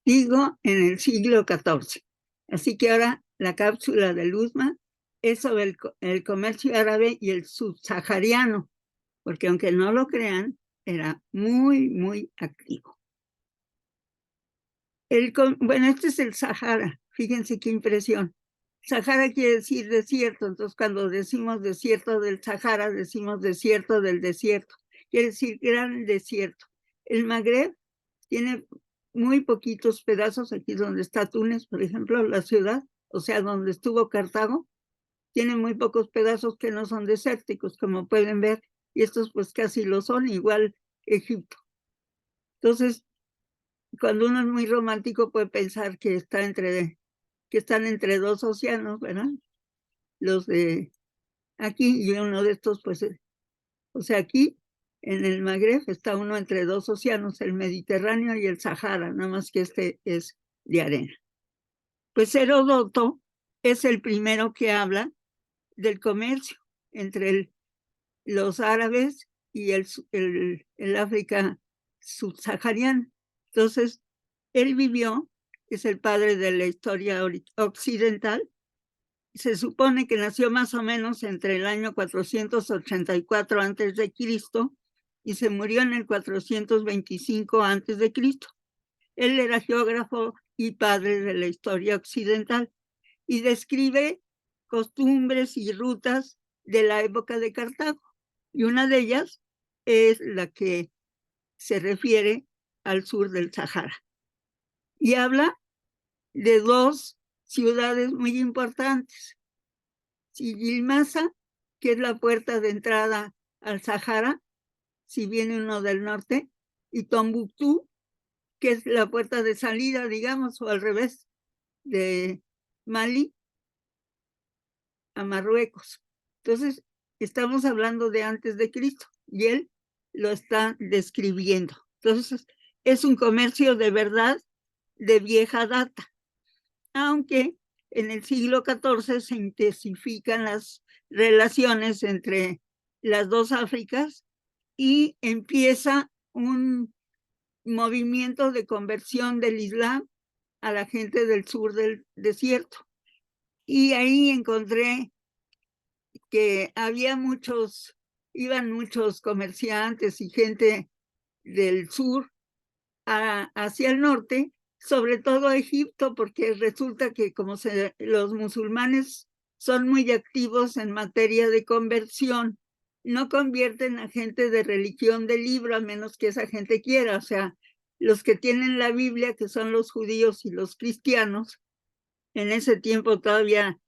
Digo, en el siglo XIV. Así que ahora la cápsula de Luzma es sobre el comercio árabe y el subsahariano, porque aunque no lo crean, era muy, muy activo. Bueno, este es el Sahara. Fíjense qué impresión. Sahara quiere decir desierto, entonces cuando decimos desierto del Sahara, decimos desierto del desierto. Quiere decir gran desierto. El Magreb tiene muy poquitos pedazos, aquí donde está Túnez, por ejemplo, la ciudad, o sea, donde estuvo Cartago, tiene muy pocos pedazos que no son desérticos, como pueden ver, y estos pues casi lo son, igual Egipto. Entonces, cuando uno es muy romántico puede pensar que están entre dos océanos, ¿verdad? Los de aquí y uno de estos, pues, o sea, aquí en el Magreb está uno entre dos océanos, el Mediterráneo y el Sahara, nada más que este es de arena. Pues Heródoto es el primero que habla del comercio entre los árabes y el África subsahariana. Entonces, él vivió, es el padre de la historia occidental. Se supone que nació más o menos entre el año 484 a.C. y se murió en el 425 a.C. Él era geógrafo y padre de la historia occidental y describe costumbres y rutas de la época de Cartago. Y una de ellas es la que se refiere al sur del Sahara. Y habla de dos ciudades muy importantes. Sigilmasa, que es la puerta de entrada al Sahara, si viene uno del norte, y Tombuctú, que es la puerta de salida, digamos, o al revés, de Mali a Marruecos. Entonces, estamos hablando de antes de Cristo y él lo está describiendo. Entonces, es un comercio de verdad de vieja data, aunque en el siglo XIV se intensifican las relaciones entre las dos Áfricas y empieza un movimiento de conversión del Islam a la gente del sur del desierto. Y ahí encontré que iban muchos comerciantes y gente del sur hacia el norte, sobre todo a Egipto, porque resulta que como los musulmanes son muy activos en materia de conversión, no convierten a gente de religión de libro a menos que esa gente quiera, o sea, los que tienen la Biblia, que son los judíos y los cristianos, en ese tiempo todavía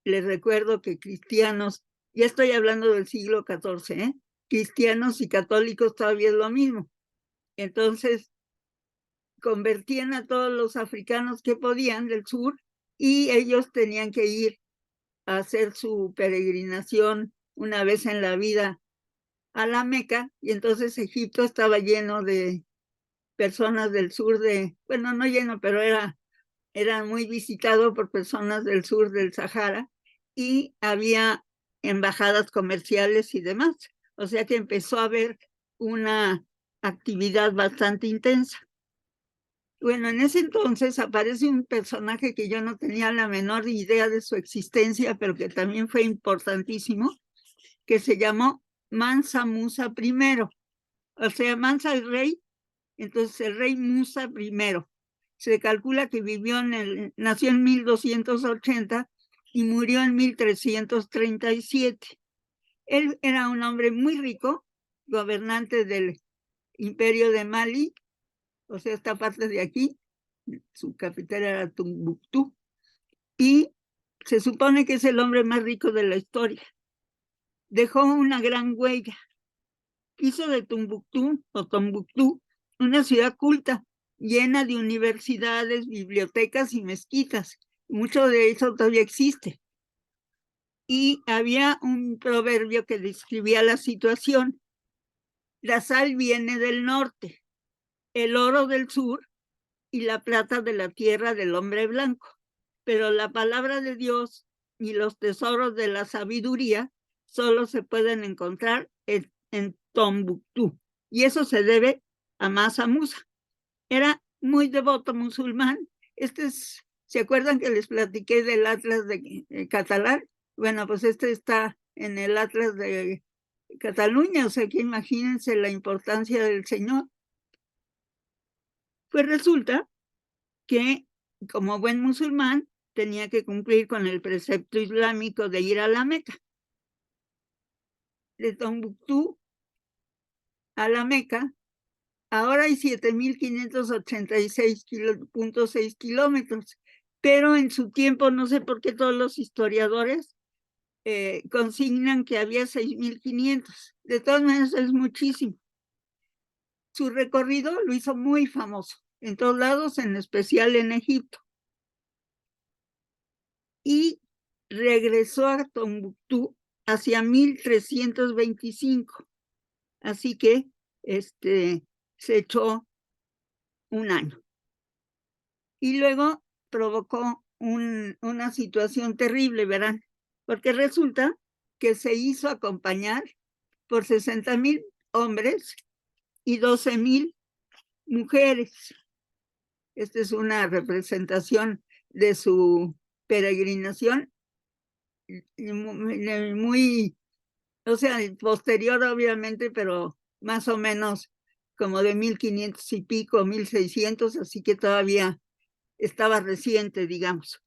les recuerdo que cristianos, ya estoy hablando del siglo XIV, cristianos y católicos todavía es lo mismo. Entonces, convertían a todos los africanos que podían del sur y ellos tenían que ir a hacer su peregrinación una vez en la vida a la Meca, y entonces Egipto estaba lleno de personas del sur bueno, no lleno, pero era muy visitado por personas del sur del Sahara y había embajadas comerciales y demás. O sea que empezó a haber una actividad bastante intensa. Bueno, en ese entonces aparece un personaje que yo no tenía la menor idea de su existencia, pero que también fue importantísimo, que se llamó Mansa Musa I. O sea, Mansa el rey, entonces el rey Musa I. Se calcula que nació en 1280 y murió en 1337. Él era un hombre muy rico, gobernante del imperio de Mali, o sea, esta parte de aquí, su capital era Tombuctú, y se supone que es el hombre más rico de la historia. Dejó una gran huella. Hizo de Tombuctú una ciudad culta, llena de universidades, bibliotecas y mezquitas. Mucho de eso todavía existe. Y había un proverbio que describía la situación. La sal viene del norte, el oro del sur y la plata de la tierra del hombre blanco. Pero la palabra de Dios y los tesoros de la sabiduría solo se pueden encontrar en Tombuctú. Y eso se debe a Mansa Musa. Era muy devoto musulmán. ¿Se acuerdan que les platiqué del Atlas de catalán? Bueno, pues este está en el Atlas de Cataluña, o sea que imagínense la importancia del señor. Pues resulta que, como buen musulmán, tenía que cumplir con el precepto islámico de ir a la Meca. De Tombuctú a la Meca, ahora hay 7.586.6 kilómetros, pero en su tiempo, no sé por qué todos los historiadores consignan que había 6.500. De todas maneras, es muchísimo. Su recorrido lo hizo muy famoso en todos lados, en especial en Egipto. Y regresó a Tombuctú hacia 1325. Así que se echó un año. Y luego provocó una situación terrible, verán, porque resulta que se hizo acompañar por 60,000 hombres y 12,000 mujeres. Esta es una representación de su peregrinación muy, o sea, posterior obviamente, pero más o menos como de 1500 y pico, 1600, así que todavía estaba reciente, digamos.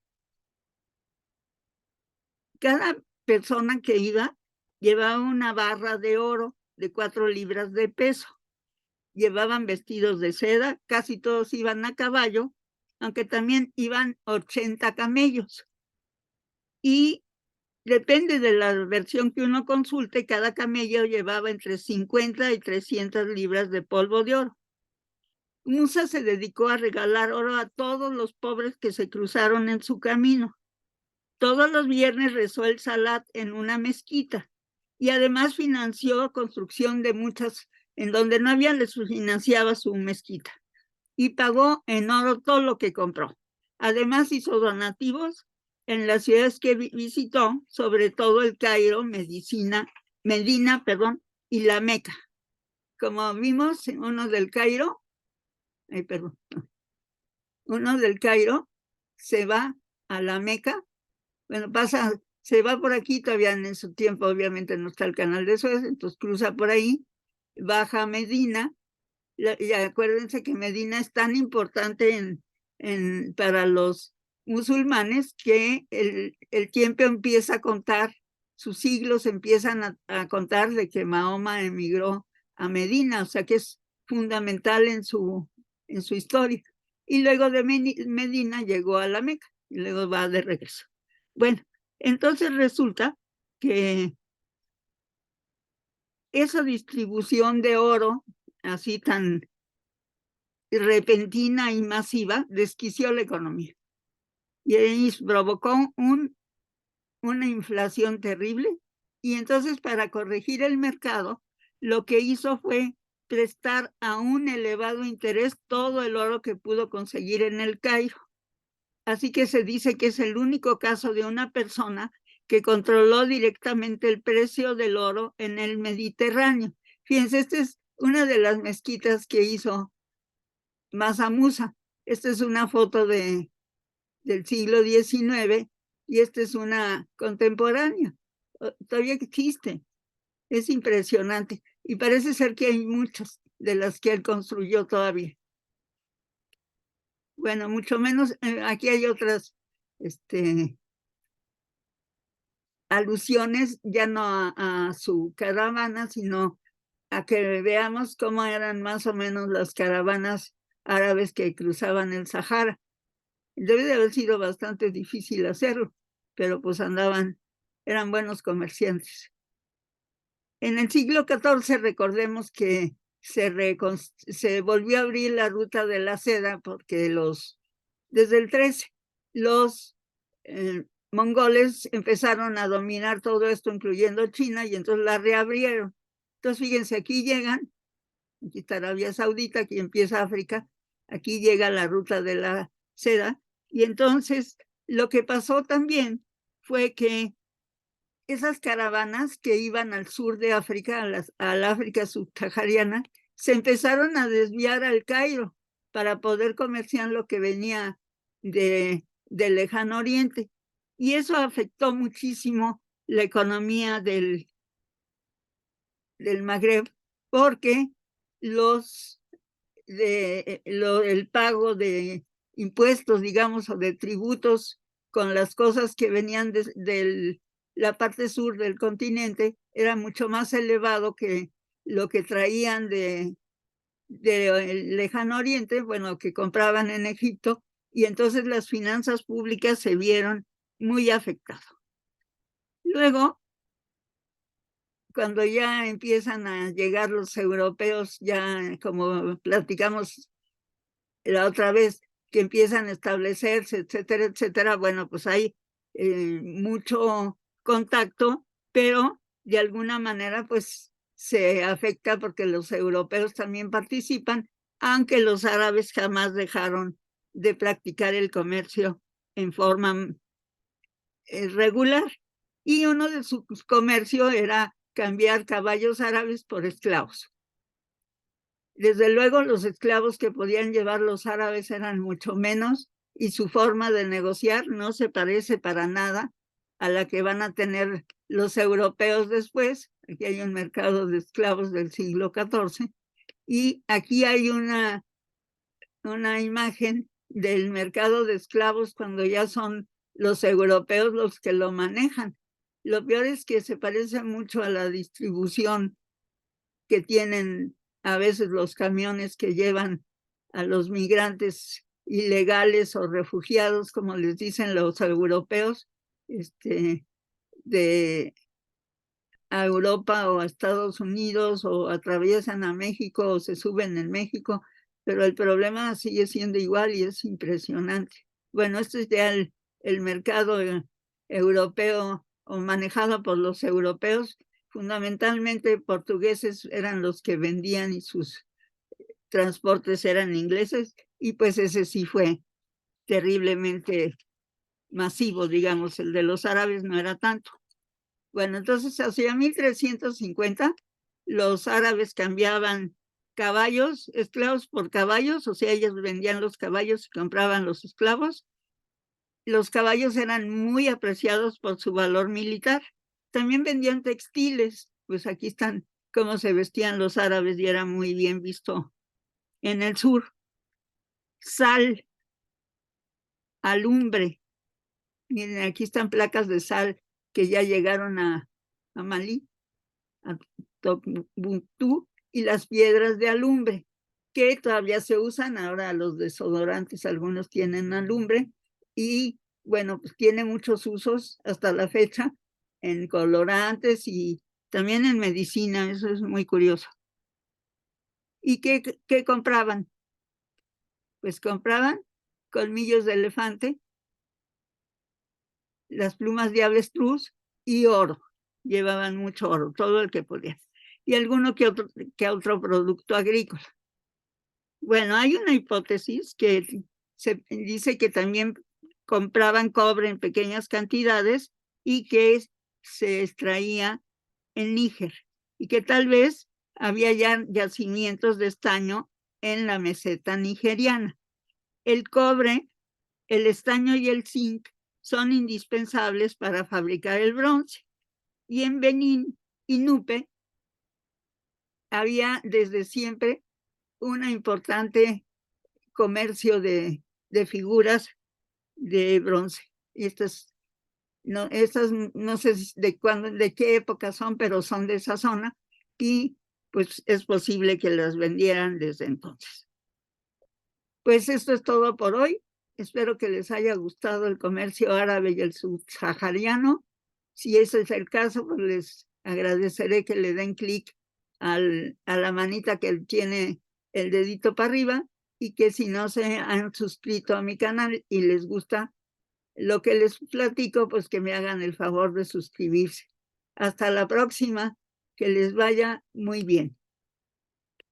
Cada persona que iba llevaba una barra de oro de 4 libras de peso. Llevaban vestidos de seda, casi todos iban a caballo, aunque también iban 80 camellos. Y depende de la versión que uno consulte, cada camello llevaba entre 50 y 300 libras de polvo de oro. Musa se dedicó a regalar oro a todos los pobres que se cruzaron en su camino. Todos los viernes rezó el Salat en una mezquita y además financió construcción de muchas, en donde no había, les financiaba su mezquita y pagó en oro todo lo que compró. Además hizo donativos en las ciudades que visitó, sobre todo el Cairo, Medina, y la Meca. Como vimos, uno del Cairo se va a la Meca. Bueno, se va por aquí, todavía en su tiempo obviamente no está el canal de Suez, entonces cruza por ahí, baja a Medina, y acuérdense que Medina es tan importante para los musulmanes que el tiempo empieza a contar, sus siglos empiezan a contar de que Mahoma emigró a Medina, o sea que es fundamental en su historia. Y luego de Medina llegó a la Meca y luego va de regreso. Bueno, entonces resulta que esa distribución de oro, así tan repentina y masiva, desquició la economía. Y ahí provocó una inflación terrible. Y entonces, para corregir el mercado, lo que hizo fue prestar a un elevado interés todo el oro que pudo conseguir en el Cairo. Así que se dice que es el único caso de una persona que controló directamente el precio del oro en el Mediterráneo. Fíjense, esta es una de las mezquitas que hizo Mansa Musa. Esta es una foto del siglo XIX y esta es una contemporánea. Todavía existe. Es impresionante. Y parece ser que hay muchas de las que él construyó todavía. Bueno, mucho menos, aquí hay otras alusiones, ya no a su caravana, sino a que veamos cómo eran más o menos las caravanas árabes que cruzaban el Sahara. Debe de haber sido bastante difícil hacerlo, pero pues eran buenos comerciantes. En el siglo XIV, recordemos que se volvió a abrir la ruta de la seda porque desde el 13, los mongoles empezaron a dominar todo esto, incluyendo China, y entonces la reabrieron. Entonces, fíjense, aquí llegan, aquí está Arabia Saudita, aquí empieza África, aquí llega la ruta de la seda, y entonces lo que pasó también fue que esas caravanas que iban al sur de África, a la África subsahariana, se empezaron a desviar al Cairo. para poder comerciar lo que venía del Lejano Oriente. Y eso afectó muchísimo la economía del Magreb, porque el pago de impuestos, digamos, o de tributos con las cosas que venían de la parte sur del continente era mucho más elevado que lo que traían del Lejano Oriente, bueno, que compraban en Egipto, y entonces las finanzas públicas se vieron muy afectadas. Luego, cuando ya empiezan a llegar los europeos, ya como platicamos la otra vez, que empiezan a establecerse, etcétera, etcétera, bueno, pues hay mucho contacto, pero de alguna manera pues se afecta porque los europeos también participan, aunque los árabes jamás dejaron de practicar el comercio en forma regular. Y uno de sus comercios era cambiar caballos árabes por esclavos. Desde luego, los esclavos que podían llevar los árabes eran mucho menos y su forma de negociar no se parece para nada a la que van a tener los europeos después. Aquí hay un mercado de esclavos del siglo XIV y aquí hay una imagen del mercado de esclavos cuando ya son los europeos los que lo manejan. Lo peor es que se parece mucho a la distribución que tienen a veces los camiones que llevan a los migrantes ilegales o refugiados, como les dicen los europeos, de a Europa o a Estados Unidos, o atraviesan a México o se suben en México, pero el problema sigue siendo igual y es impresionante. Bueno, este es ya el mercado europeo o manejado por los europeos. Fundamentalmente portugueses eran los que vendían y sus transportes eran ingleses, y pues ese sí fue terriblemente masivo, digamos. El de los árabes no era tanto. Bueno, entonces hacia 1350 los árabes cambiaban caballos, esclavos por caballos, o sea, ellos vendían los caballos y compraban los esclavos. Los caballos eran muy apreciados por su valor militar. También vendían textiles, pues aquí están cómo se vestían los árabes y era muy bien visto en el sur. Sal, alumbre. Miren, aquí están placas de sal que ya llegaron a Malí, a Tombuctú, y las piedras de alumbre, que todavía se usan. Ahora los desodorantes, algunos tienen alumbre, y bueno, pues tiene muchos usos hasta la fecha, en colorantes y también en medicina. Eso es muy curioso. ¿Y qué compraban? Pues compraban colmillos de elefante, las plumas de avestruz y oro. Llevaban mucho oro, todo el que podían. Y alguno que otro producto agrícola. Bueno, hay una hipótesis que se dice que también compraban cobre en pequeñas cantidades y que se extraía en Níger, y que tal vez había ya yacimientos de estaño en la meseta nigeriana. El cobre, el estaño y el zinc son indispensables para fabricar el bronce. Y en Benín y Nupe había desde siempre un importante comercio de figuras de bronce. Y estas no sé de qué época son, pero son de esa zona, y pues es posible que las vendieran desde entonces. Pues esto es todo por hoy. Espero que les haya gustado el comercio árabe y el subsahariano. Si ese es el caso, pues les agradeceré que le den clic a la manita que tiene el dedito para arriba, y que si no se han suscrito a mi canal y les gusta lo que les platico, pues que me hagan el favor de suscribirse. Hasta la próxima, que les vaya muy bien.